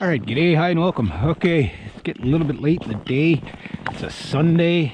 Alright, g'day, hi and welcome. Okay, it's getting a little bit late in the day. It's a Sunday.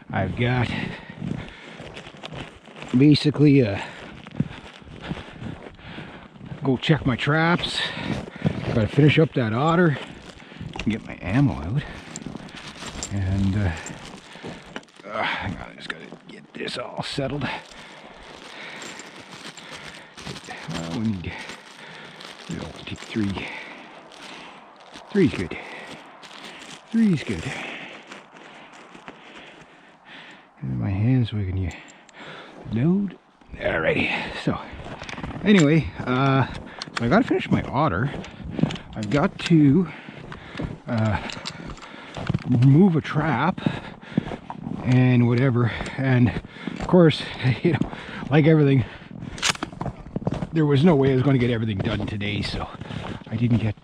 I've got basically go check my traps. Gotta finish up that otter and get my ammo out. And hang on, I just gotta get this all settled. We need, we don't want to take three. Three's good. Three's good. In my hands, we can load. Alrighty. So, anyway, so I got to finish my otter. I've got to remove a trap and whatever. And of course, you know, like everything, there was no way I was going to get everything done today. So I didn't get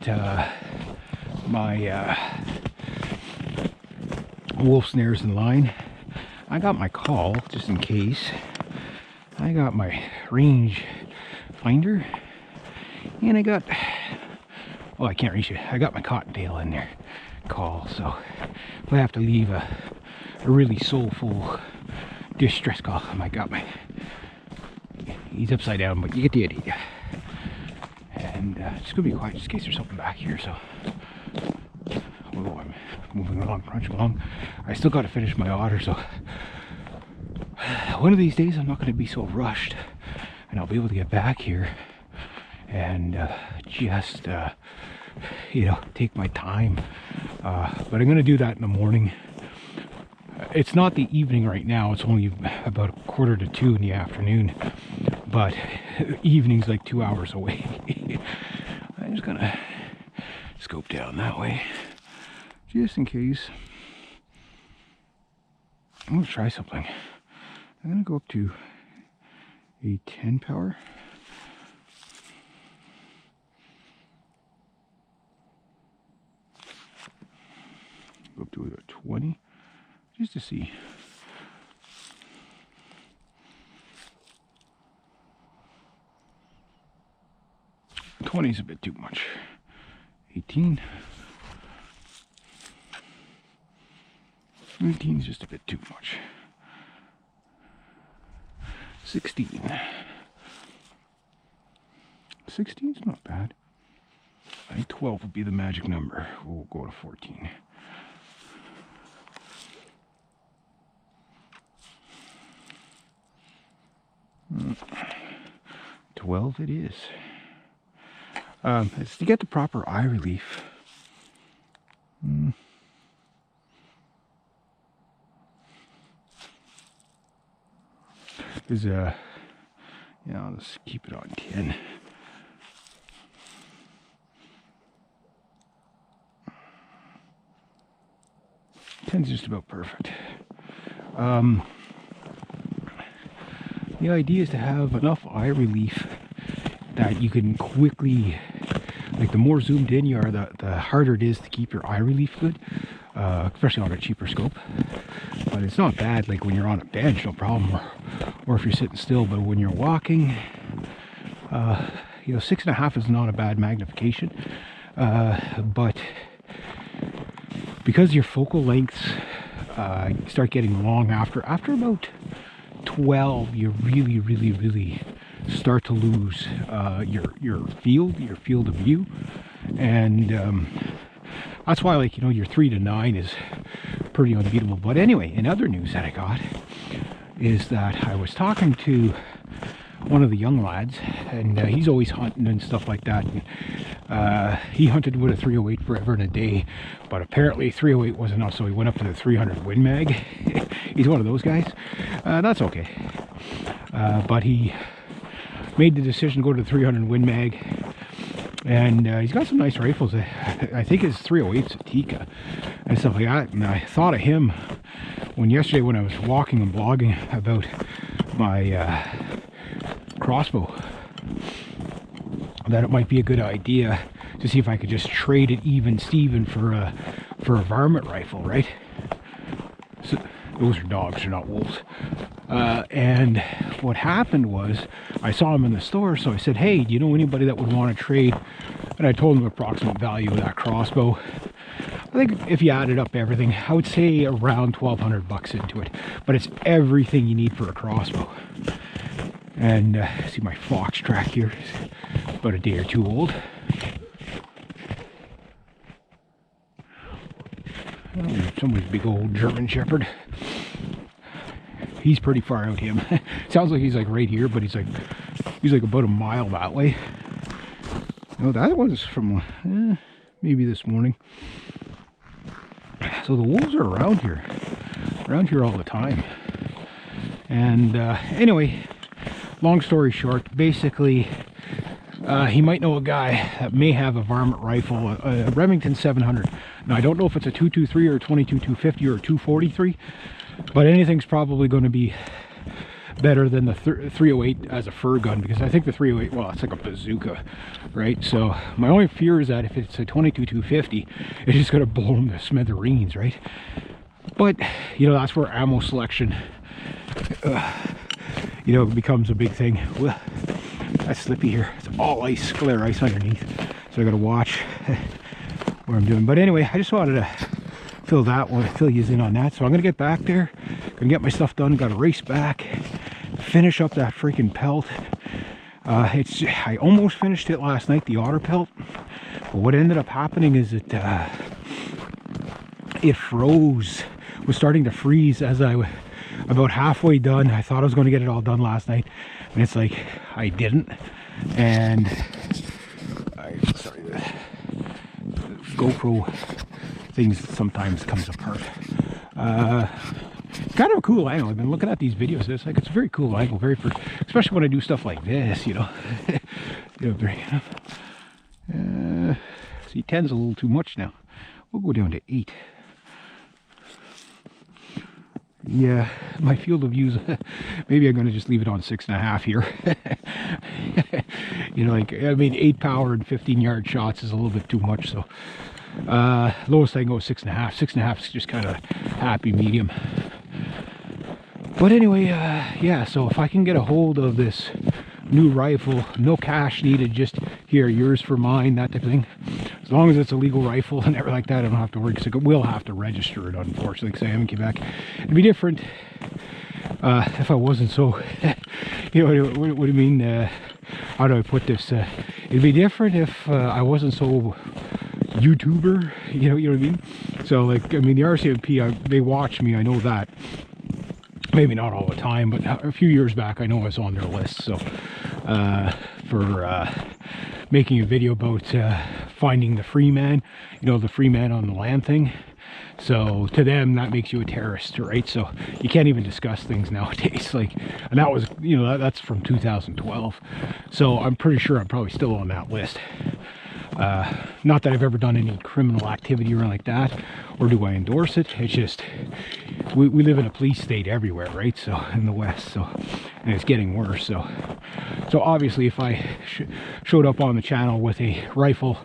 my wolf snares in line. I got my call just in case. I got my range finder, and I got, oh, I can't reach it. I got my cottontail in there. Call. So if I have to leave a really soulful distress call, I got my. He's upside down, but you get the idea. And it's gonna be quiet just in case there's something back here. So. Oh, I'm moving along, crunching along. I still got to finish my otter, so one of these days I'm not going to be so rushed, and I'll be able to get back here and just you know, take my time. But I'm going to do that in the morning. It's not the evening right now. It's only about 1:45 in the afternoon, but evening's like 2 hours away. I'm just gonna scope down that way. Just in case. I'm going to try something. I'm going to go up to a 10 power. Go up to a 20 just to see. Is a bit too much. 18. 19 is just a bit too much. 16. 16 is not bad. I think 12 would be the magic number. We'll go to 14. Mm. 12 it is. It's to get the proper eye relief. Is yeah, I'll just keep it on 10. Ten's just about perfect. The idea is to have enough eye relief that you can quickly, like the more zoomed in you are, the harder it is to keep your eye relief good, especially on a cheaper scope. But it's not bad, like when you're on a bench, no problem, or if you're sitting still. But when you're walking, you know, 6.5 is not a bad magnification. But because your focal lengths start getting long after about 12, you really start to lose your field of view, and that's why, like, you know, your 3 to 9 is pretty unbeatable. But anyway, in other news that I got is that I was talking to one of the young lads, and he's always hunting and stuff like that. And, he hunted with a 308 forever and a day, but apparently 308 wasn't enough, so he went up to the 300 Win Mag. He's one of those guys. That's okay. But he made the decision to go to the 300 Win Mag, and he's got some nice rifles. I think his 308's a Tika and stuff like that. And I thought of him yesterday when I was walking and blogging about my crossbow, that it might be a good idea to see if I could just trade it even Steven for a varmint rifle, right? So Those are dogs, they're not wolves. And what happened was, I saw him in the store, so I said, hey, do you know anybody that would want to trade? And I told him the approximate value of that crossbow. I think if you added up everything, I would say around 1,200 bucks into it. But it's everything you need for a crossbow. And see my fox track here, it's about a day or two old. Oh, somebody's big old German Shepherd. He's pretty far out, him. Sounds like he's like right here, but he's like about a mile that way. No, that was from maybe this morning. So the wolves are around here all the time. And anyway, long story short, basically, he might know a guy that may have a varmint rifle, a Remington 700. Now, I don't know if it's a 223 or a 22 250 or a 243, but anything's probably going to be better than the 308 as a fur gun, because I think the 308, well, it's like a bazooka, right? So my only fear is that if it's a 22 250, it's just going to blow them to smithereens, right? But, you know, that's where ammo selection, you know, becomes a big thing. Well, that's slippy here. It's all ice, clear ice underneath. So I got to watch what I'm doing. But anyway, I just wanted to fill you in on that. So I'm going to get back there, going to get my stuff done, got to race back, finish up that freaking pelt. I almost finished it last night, the otter pelt. But what ended up happening is it froze. It was starting to freeze as I was about halfway done. I thought I was going to get it all done last night, and it's like I didn't. And sorry, the GoPro things sometimes comes apart. Kind of a cool angle. I've been looking at these videos. It's like, it's a very cool angle, especially when I do stuff like this, you know. See, 10's a little too much now. We'll go down to 8. Yeah, my field of views, maybe I'm going to just leave it on 6.5 here. You know, like, I mean, 8 power and 15-yard shots is a little bit too much, so lowest I can go is 6.5. 6.5 is just kind of happy medium. But anyway, yeah, so if I can get a hold of this new rifle, no cash needed, just here, yours for mine, that type of thing. As long as it's a legal rifle and everything like that, I don't have to worry, because I will have to register it, unfortunately, because I am in Quebec. It'd be different if I wasn't so, you know, what do you mean, how do I put this? It'd be different if I wasn't so YouTuber, you know what I mean? So, like, I mean, the RCMP, they watch me, I know that. Maybe not all the time, but a few years back, I know I was on their list. So, for making a video about finding the free man, you know, the free man on the land thing. So to them, that makes you a terrorist, right? So you can't even discuss things nowadays. Like, and that was, you know, that's from 2012. So I'm pretty sure I'm probably still on that list. Not that I've ever done any criminal activity or anything like that, or do I endorse it. It's just, we live in a police state everywhere, right? So in the West, so, and it's getting worse. So obviously, if I showed up on the channel with a rifle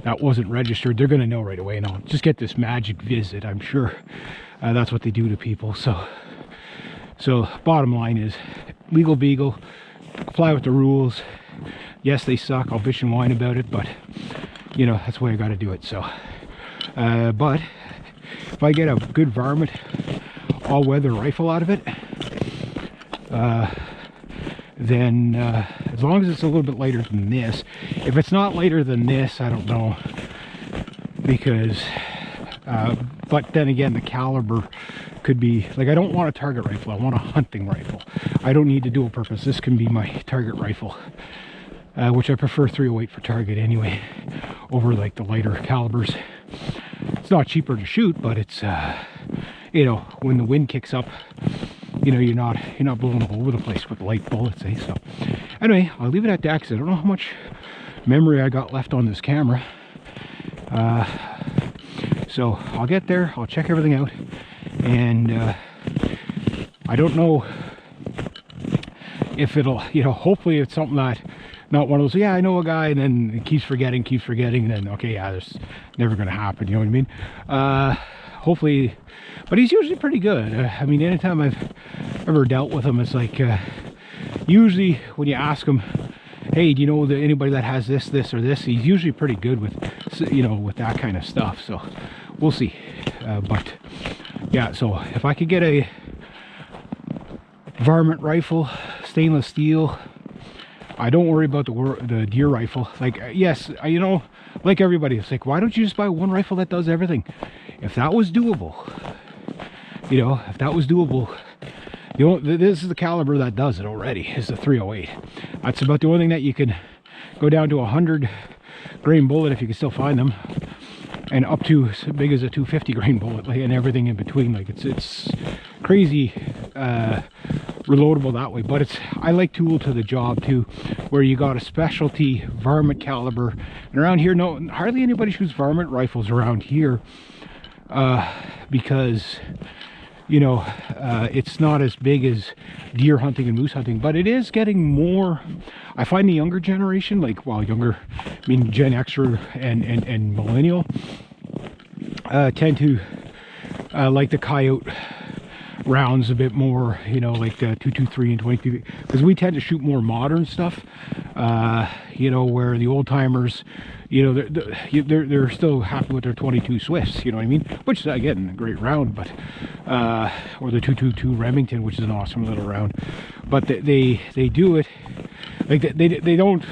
that wasn't registered, they're gonna know right away, and I'll just get this magic visit. I'm sure that's what they do to people. So bottom line is, legal beagle, comply with the rules. Yes, they suck. I'll bitch and whine about it, but you know, that's the way I got to do it. So, but if I get a good varmint all-weather rifle out of it, then as long as it's a little bit lighter than this. If it's not lighter than this, I don't know, because but then again, the caliber could be, like, I don't want a target rifle, I want a hunting rifle. I don't need a dual purpose. This can be my target rifle, which I prefer 308 for target anyway, over like the lighter calibers. It's not cheaper to shoot, but it's you know, when the wind kicks up, you know, you're not blowing all over the place with light bullets, eh? So anyway, I'll leave it at that, because I don't know how much memory I got left on this camera. So I'll get there, I'll check everything out, and I don't know if it'll, you know, hopefully it's something that, not one of those, yeah, I know a guy, and then it keeps forgetting, and then, okay, yeah, that's never going to happen, you know what I mean? hopefully, but he's usually pretty good. I mean, anytime I've ever dealt with him, it's like usually when you ask him, hey, do you know anybody that has this, this, or this? He's usually pretty good with, you know, with that kind of stuff. So we'll see. But yeah, so if I could get a varmint rifle, stainless steel, I don't worry about the deer rifle. Like, yes, you know, like everybody, it's like, why don't you just buy one rifle that does everything? If that was doable, you know, if that was doable, you know, this is the caliber that does it already, is the 308. That's about the only thing that you can go down to 100 grain bullet if you can still find them, and up to as big as a 250 grain bullet, like, and everything in between. Like, it's crazy reloadable that way. But it's, I like tool to the job too, where you got a specialty varmint caliber. And around here, no, hardly anybody shoots varmint rifles around here, because, you know, it's not as big as deer hunting and moose hunting, but it is getting more. I find the younger generation, like, well, younger, I mean Gen Xer and millennial, tend to like the coyote rounds a bit more, you know, like 223 and 22, because we tend to shoot more modern stuff, you know, where the old timers, you know, they're still happy with their 22 Swifts, you know what I mean, which is, again, a great round, but or the 222 Remington, which is an awesome little round. But they do it like they don't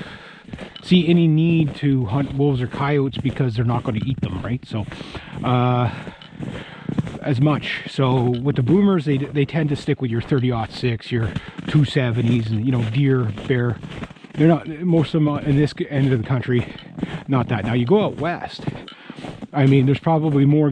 see any need to hunt wolves or coyotes because they're not going to eat them, right? So as much. So with the boomers, they tend to stick with your 30-06, your 270s, and, you know, deer, bear. They're not, most of them in this end of the country, not that. Now you go out west, I mean, there's probably more